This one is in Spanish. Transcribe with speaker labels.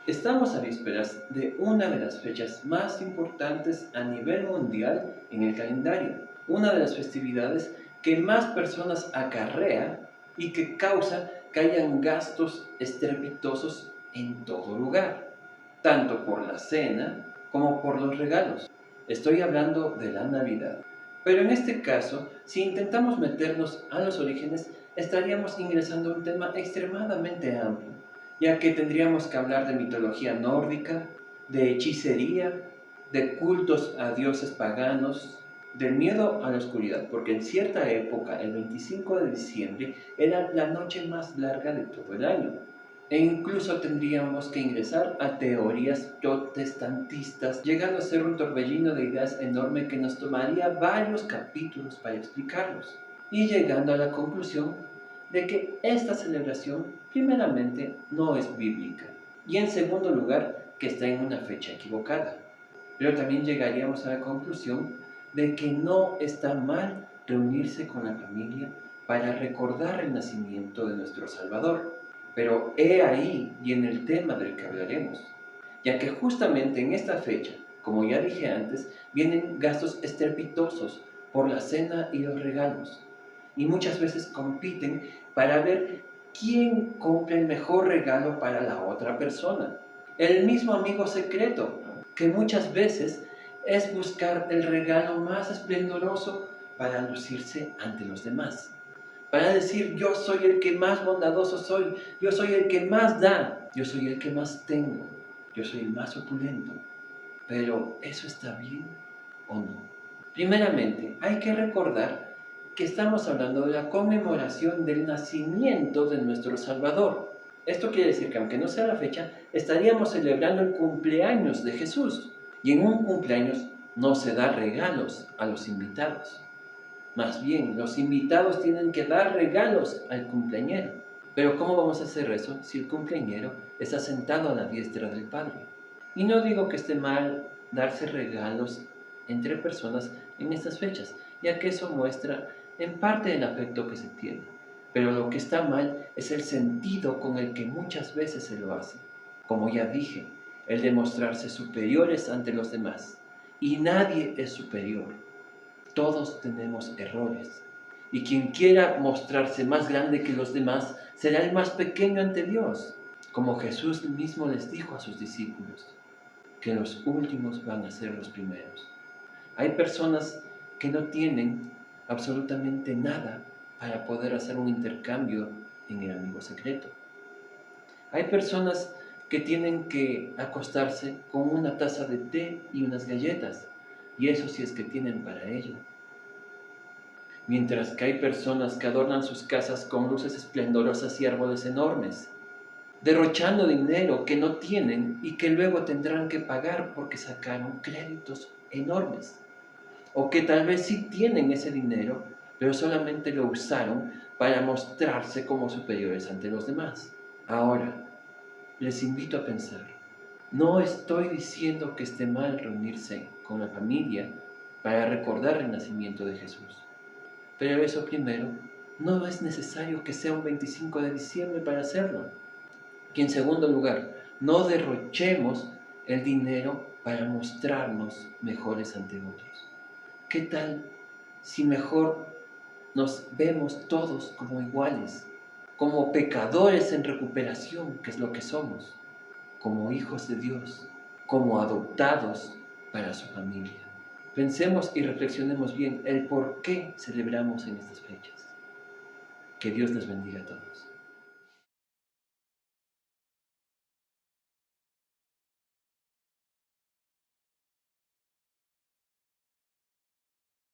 Speaker 1: Estamos a vísperas de una de las fechas más importantes a nivel mundial en el calendario, una de las festividades que más personas acarrea y que causa que hayan gastos estrepitosos en todo lugar, tanto por la cena como por los regalos. Estoy hablando de la Navidad. Pero en este caso, si intentamos meternos a los orígenes, estaríamos ingresando a un tema extremadamente amplio, ya que tendríamos que hablar de mitología nórdica, de hechicería, de cultos a dioses paganos, del miedo a la oscuridad, porque en cierta época, el 25 de diciembre, era la noche más larga de todo el año. E incluso tendríamos que ingresar a teorías protestantistas, llegando a ser un torbellino de ideas enorme que nos tomaría varios capítulos para explicarlos, y llegando a la conclusión de que esta celebración, primeramente, no es bíblica, y en segundo lugar, que está en una fecha equivocada. Pero también llegaríamos a la conclusión de que no está mal reunirse con la familia para recordar el nacimiento de nuestro Salvador. Pero he ahí viene el tema del que hablaremos, ya que justamente en esta fecha, como ya dije antes, vienen gastos estrepitosos por la cena y los regalos, y muchas veces compiten para ver quién compra el mejor regalo para la otra persona. El mismo amigo secreto, que muchas veces es buscar el regalo más esplendoroso para lucirse ante los demás, para decir yo soy el que más bondadoso soy, yo soy el que más da, yo soy el que más tengo, yo soy el más opulento. Pero ¿eso está bien o no? Primeramente, hay que recordar que estamos hablando de la conmemoración del nacimiento de nuestro Salvador. Esto quiere decir que aunque no sea la fecha, estaríamos celebrando el cumpleaños de Jesús. Y en un cumpleaños no se da regalos a los invitados. Más bien, los invitados tienen que dar regalos al cumpleañero. Pero ¿cómo vamos a hacer eso si el cumpleañero está sentado a la diestra del Padre? Y no digo que esté mal darse regalos entre personas en estas fechas, ya que eso muestra en parte el afecto que se tiene. Pero lo que está mal es el sentido con el que muchas veces se lo hace. Como ya dije, el de mostrarse superiores ante los demás. Y nadie es superior. Todos tenemos errores. Y quien quiera mostrarse más grande que los demás será el más pequeño ante Dios. Como Jesús mismo les dijo a sus discípulos, que los últimos van a ser los primeros. Hay personas que no tienen absolutamente nada para poder hacer un intercambio en el amigo secreto. Hay personas que tienen que acostarse con una taza de té y unas galletas, y eso sí es que tienen para ello. Mientras que hay personas que adornan sus casas con luces esplendorosas y árboles enormes, derrochando dinero que no tienen y que luego tendrán que pagar porque sacaron créditos enormes. O que tal vez sí tienen ese dinero, pero solamente lo usaron para mostrarse como superiores ante los demás. Ahora, les invito a pensar, no estoy diciendo que esté mal reunirse con la familia para recordar el nacimiento de Jesús. Pero eso primero, no es necesario que sea un 25 de diciembre para hacerlo. Y en segundo lugar, no derrochemos el dinero para mostrarnos mejores ante otros. ¿Qué tal si mejor nos vemos todos como iguales, como pecadores en recuperación, que es lo que somos, como hijos de Dios, como adoptados para su familia? Pensemos y reflexionemos bien el por qué celebramos en estas fechas. Que Dios les bendiga a todos.